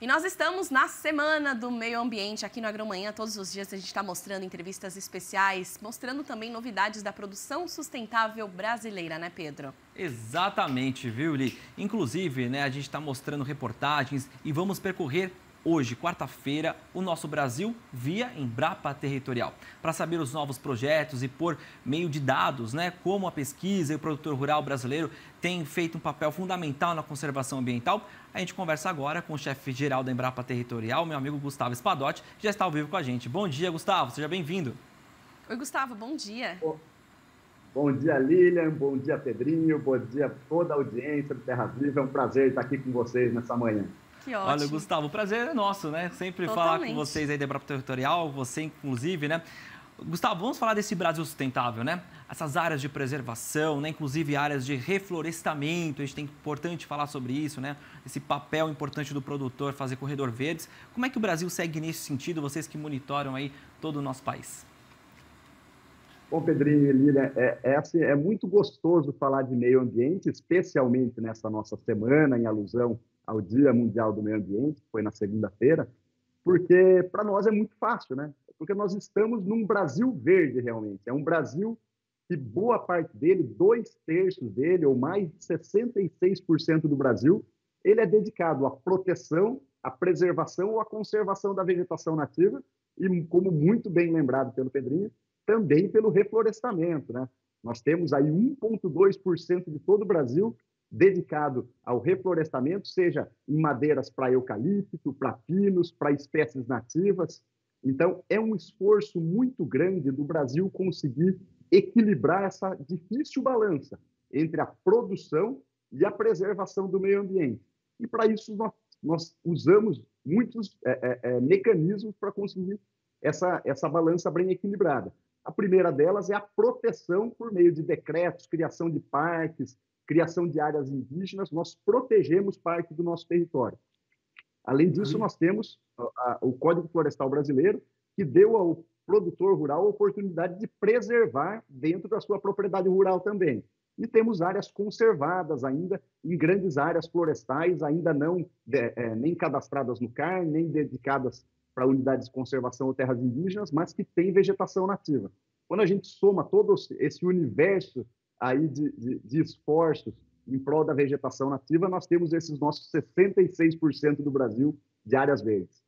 E nós estamos na Semana do Meio Ambiente aqui no AgroManhã. Todos os dias a gente está mostrando entrevistas especiais, mostrando também novidades da produção sustentável brasileira, né, Pedro? Exatamente, viu, Li? Inclusive, né, a gente está mostrando reportagens e vamos percorrer hoje, quarta-feira, o nosso Brasil via Embrapa Territorial. Para saber os novos projetos e por meio de dados, né, como a pesquisa e o produtor rural brasileiro tem feito um papel fundamental na conservação ambiental, a gente conversa agora com o chefe-geral da Embrapa Territorial, meu amigo Gustavo Espadotti, que já está ao vivo com a gente. Bom dia, Gustavo, seja bem-vindo. Oi, Gustavo, bom dia. Bom dia, Lilian, bom dia, Pedrinho, bom dia a toda a audiência do Terra Viva. É um prazer estar aqui com vocês nessa manhã. Que ótimo. Olha, Gustavo, o prazer é nosso, né? Sempre falar com vocês aí da Embrapa Territorial, você inclusive, né? Gustavo, vamos falar desse Brasil sustentável, né? Essas áreas de preservação, né? Inclusive áreas de reflorestamento, a gente tem importante falar sobre isso, né? Esse papel importante do produtor fazer corredor verdes. Como é que o Brasil segue nesse sentido, vocês que monitoram aí todo o nosso país? Bom, Pedrinho e Lilian, é muito gostoso falar de meio ambiente, especialmente nessa nossa semana, em alusão ao Dia Mundial do Meio Ambiente, que foi na segunda-feira, porque para nós é muito fácil, né? Porque nós estamos num Brasil verde, realmente. É um Brasil que boa parte dele, 2/3 dele, ou mais de 66% do Brasil, ele é dedicado à proteção, à preservação ou à conservação da vegetação nativa, e como muito bem lembrado pelo Pedrinho, também pelo reflorestamento, né? Nós temos aí 1,2% de todo o Brasil dedicado ao reflorestamento, seja em madeiras para eucalipto, para pinos, para espécies nativas. Então, é um esforço muito grande do Brasil conseguir equilibrar essa difícil balança entre a produção e a preservação do meio ambiente. E, para isso, nós usamos muitos mecanismos para conseguir essa balança bem equilibrada. A primeira delas é a proteção por meio de decretos, criação de parques, criação de áreas indígenas. Nós protegemos parte do nosso território. Além disso, nós temos o Código Florestal Brasileiro, que deu ao produtor rural a oportunidade de preservar dentro da sua propriedade rural também. E temos áreas conservadas ainda, em grandes áreas florestais, ainda não nem cadastradas no CAR, nem dedicadas para unidades de conservação ou terras indígenas, mas que têm vegetação nativa. Quando a gente soma todo esse universo aí de esforços em prol da vegetação nativa, nós temos esses nossos 66% do Brasil de áreas verdes.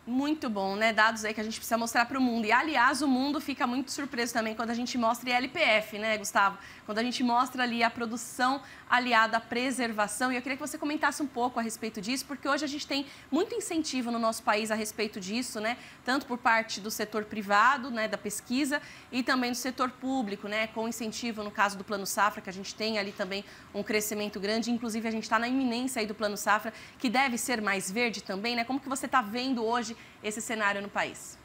Muito bom, né? Dados aí que a gente precisa mostrar para o mundo. E, aliás, o mundo fica muito surpreso também quando a gente mostra ILPF, né, Gustavo? Quando a gente mostra ali a produção aliada à preservação. E eu queria que você comentasse um pouco a respeito disso, porque hoje a gente tem muito incentivo no nosso país a respeito disso, né? Tanto por parte do setor privado, né, da pesquisa, e também do setor público, né? Com incentivo, no caso do Plano Safra, que a gente tem ali também um crescimento grande. Inclusive, a gente está na iminência aí do Plano Safra, que deve ser mais verde também, né? Como que você está vendo hoje esse cenário no país?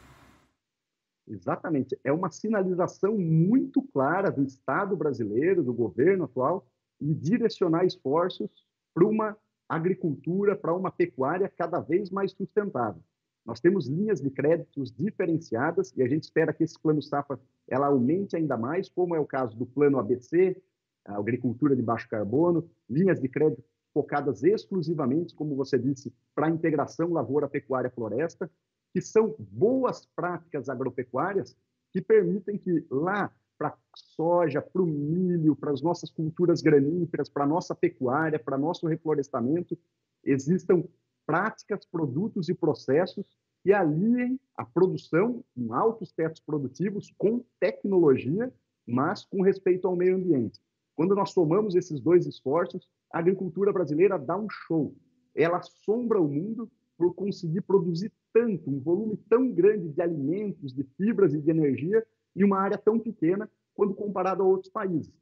Exatamente. É uma sinalização muito clara do Estado brasileiro, do governo atual, em direcionar esforços para uma agricultura, para uma pecuária cada vez mais sustentável. Nós temos linhas de créditos diferenciadas e a gente espera que esse Plano Safra ela aumente ainda mais, como é o caso do Plano ABC, a agricultura de baixo carbono, linhas de crédito focadas exclusivamente, como você disse, para a integração lavoura-pecuária-floresta, que são boas práticas agropecuárias que permitem que lá, para a soja, para o milho, para as nossas culturas graníferas, para a nossa pecuária, para nosso reflorestamento, existam práticas, produtos e processos que aliem a produção em altos tetos produtivos com tecnologia, mas com respeito ao meio ambiente. Quando nós somamos esses dois esforços, a agricultura brasileira dá um show. Ela assombra o mundo por conseguir produzir tanto, um volume tão grande de alimentos, de fibras e de energia em uma área tão pequena quando comparado a outros países.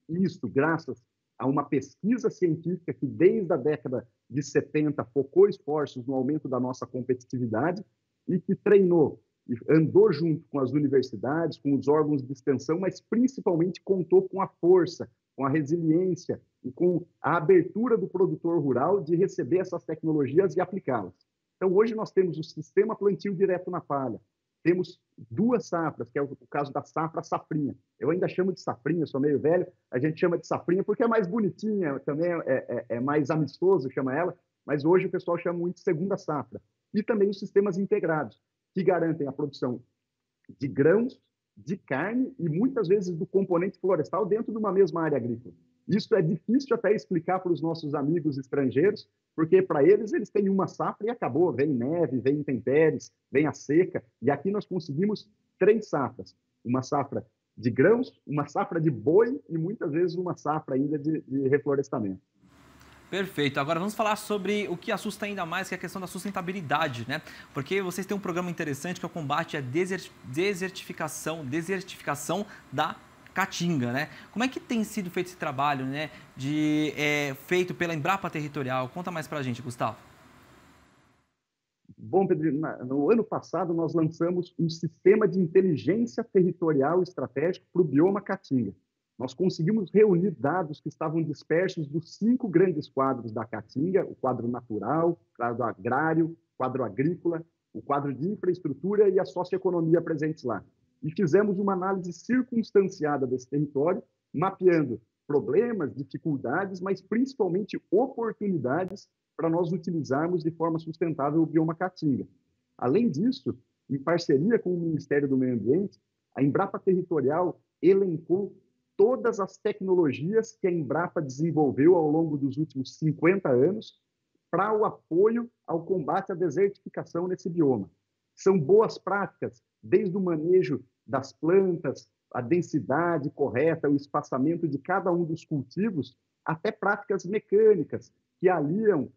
Isso graças a uma pesquisa científica que desde a década de 70 focou esforços no aumento da nossa competitividade e que treinou e andou junto com as universidades, com os órgãos de extensão, mas principalmente contou com a força, com a resiliência e com a abertura do produtor rural de receber essas tecnologias e aplicá-las. Então, hoje nós temos o sistema plantio direto na palha, temos duas safras, que é o caso da safra safrinha. Eu ainda chamo de safrinha, sou meio velho, a gente chama de safrinha porque é mais bonitinha, também é mais amistoso, chama ela, mas hoje o pessoal chama muito de segunda safra. E também os sistemas integrados, que garantem a produção de grãos, de carne e muitas vezes do componente florestal dentro de uma mesma área agrícola. Isso é difícil até explicar para os nossos amigos estrangeiros, porque para eles têm uma safra e acabou, vem neve, vem intempéries, vem a seca, e aqui nós conseguimos 3 safras, uma safra de grãos, uma safra de boi e muitas vezes uma safra ainda de reflorestamento. Perfeito. Agora vamos falar sobre o que assusta ainda mais, que é a questão da sustentabilidade, né? Porque vocês têm um programa interessante que é o combate à desertificação da caatinga, né? Como é que tem sido feito esse trabalho, né? Feito pela Embrapa Territorial? Conta mais pra gente, Gustavo. Bom, Pedro, no ano passado nós lançamos um sistema de inteligência territorial estratégico para o bioma caatinga. Nós conseguimos reunir dados que estavam dispersos dos 5 grandes quadros da caatinga, o quadro natural, o quadro agrário, o quadro agrícola, o quadro de infraestrutura e a socioeconomia presentes lá. E fizemos uma análise circunstanciada desse território, mapeando problemas, dificuldades, mas principalmente oportunidades para nós utilizarmos de forma sustentável o bioma caatinga. Além disso, em parceria com o Ministério do Meio Ambiente, a Embrapa Territorial elencou todas as tecnologias que a Embrapa desenvolveu ao longo dos últimos 50 anos para o apoio ao combate à desertificação nesse bioma. São boas práticas, desde o manejo das plantas, a densidade correta, o espaçamento de cada um dos cultivos, até práticas mecânicas que aliam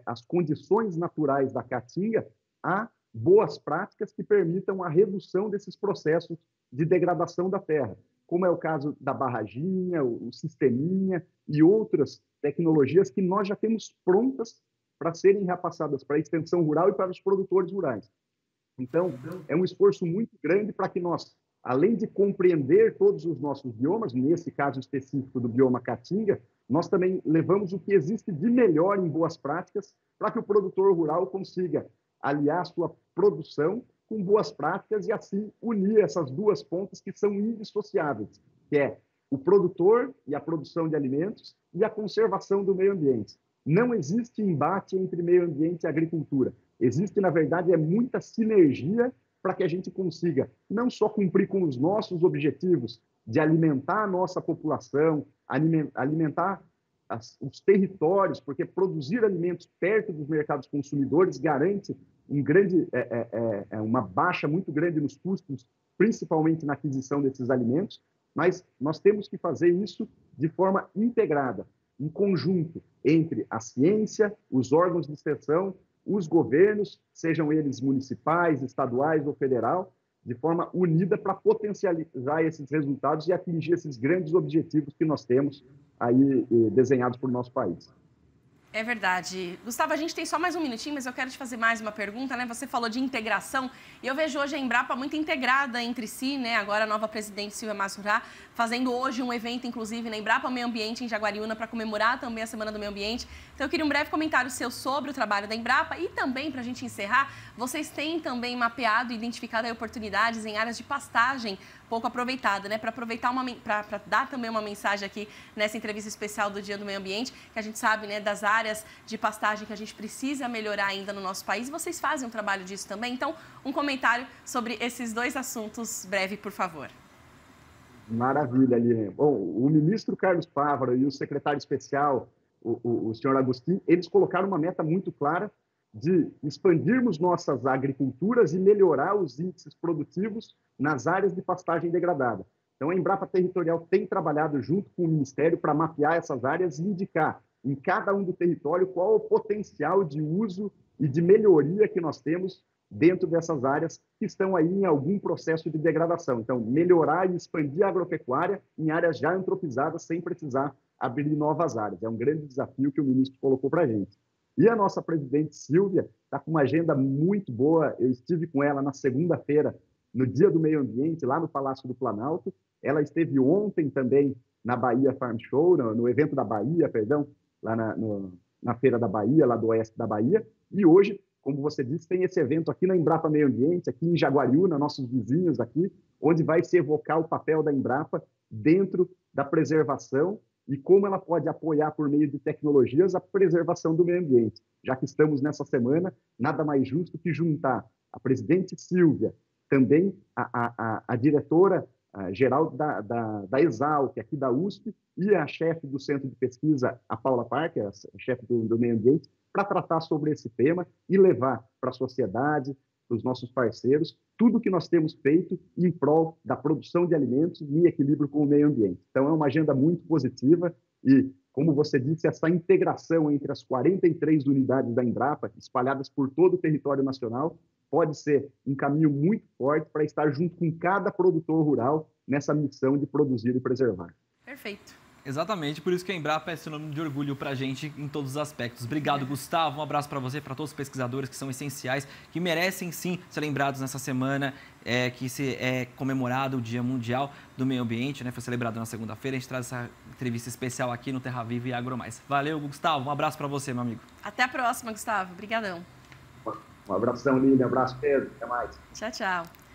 as condições naturais da caatinga a boas práticas que permitam a redução desses processos de degradação da terra, como é o caso da barraginha, o sisteminha e outras tecnologias que nós já temos prontas para serem repassadas para a extensão rural e para os produtores rurais. Então, é um esforço muito grande para que nós, além de compreender todos os nossos biomas, nesse caso específico do bioma caatinga, nós também levamos o que existe de melhor em boas práticas para que o produtor rural consiga aliar sua produção com boas práticas e assim unir essas duas pontas que são indissociáveis, que é o produtor e a produção de alimentos e a conservação do meio ambiente. Não existe embate entre meio ambiente e agricultura. Existe, na verdade, muita sinergia para que a gente consiga não só cumprir com os nossos objetivos de alimentar a nossa população, alimentar os territórios, porque produzir alimentos perto dos mercados consumidores garante uma baixa muito grande nos custos, principalmente na aquisição desses alimentos, mas nós temos que fazer isso de forma integrada, em conjunto entre a ciência, os órgãos de extensão, os governos, sejam eles municipais, estaduais ou federal, de forma unida para potencializar esses resultados e atingir esses grandes objetivos que nós temos aí desenhados por nosso país. É verdade. Gustavo, a gente tem só mais um minutinho, mas eu quero te fazer mais uma pergunta, né? Você falou de integração e eu vejo hoje a Embrapa muito integrada entre si, né? Agora a nova presidente Silvia Massurrá fazendo hoje um evento, inclusive, na Embrapa Meio Ambiente em Jaguariúna para comemorar também a Semana do Meio Ambiente. Então eu queria um breve comentário seu sobre o trabalho da Embrapa e também, para a gente encerrar, vocês têm também mapeado e identificado aí oportunidades em áreas de pastagem pouco aproveitada, né? Para dar também uma mensagem aqui nessa entrevista especial do Dia do Meio Ambiente, que a gente sabe, né, das áreas de pastagem que a gente precisa melhorar ainda no nosso país. Vocês fazem um trabalho disso também? Então, um comentário sobre esses dois assuntos breve, por favor. Maravilha, Aline. Bom, o ministro Carlos Fávaro e o secretário especial, o senhor Agostinho, eles colocaram uma meta muito clara de expandirmos nossas agriculturas e melhorar os índices produtivos nas áreas de pastagem degradada. Então, a Embrapa Territorial tem trabalhado junto com o Ministério para mapear essas áreas e indicar em cada um do território qual o potencial de uso e de melhoria que nós temos dentro dessas áreas que estão aí em algum processo de degradação. Então, melhorar e expandir a agropecuária em áreas já antropizadas sem precisar abrir novas áreas. É um grande desafio que o ministro colocou para a gente. E a nossa presidente Silvia está com uma agenda muito boa. Eu estive com ela na segunda-feira, no Dia do Meio Ambiente, lá no Palácio do Planalto. Ela esteve ontem também na Bahia Farm Show, no evento da Bahia, perdão, lá na Feira da Bahia, lá do oeste da Bahia. E hoje, como você disse, tem esse evento aqui na Embrapa Meio Ambiente, aqui em Jaguariúna, nossos vizinhos aqui, onde vai se evocar o papel da Embrapa dentro da preservação e como ela pode apoiar, por meio de tecnologias, a preservação do meio ambiente. Já que estamos nessa semana, nada mais justo que juntar a presidente Silvia, também a diretora geral da Exalc, aqui da USP, e a chefe do Centro de Pesquisa, a Paula Parker, a chefe do Meio Ambiente, para tratar sobre esse tema e levar para a sociedade, para os nossos parceiros, tudo o que nós temos feito em prol da produção de alimentos em equilíbrio com o meio ambiente. Então, é uma agenda muito positiva e, como você disse, essa integração entre as 43 unidades da Embrapa, espalhadas por todo o território nacional, pode ser um caminho muito forte para estar junto com cada produtor rural nessa missão de produzir e preservar. Perfeito. Exatamente, por isso que a Embrapa é sinônimo de orgulho para a gente em todos os aspectos. Obrigado, Gustavo. Um abraço para você, para todos os pesquisadores que são essenciais, que merecem sim ser lembrados nessa semana, que é comemorado o Dia Mundial do Meio Ambiente, né? Foi celebrado na segunda-feira. A gente traz essa entrevista especial aqui no Terra Viva e AgroMais. Valeu, Gustavo. Um abraço para você, meu amigo. Até a próxima, Gustavo. Obrigadão. Um abração, Lília. Um abraço, Pedro. Até mais. Tchau, tchau.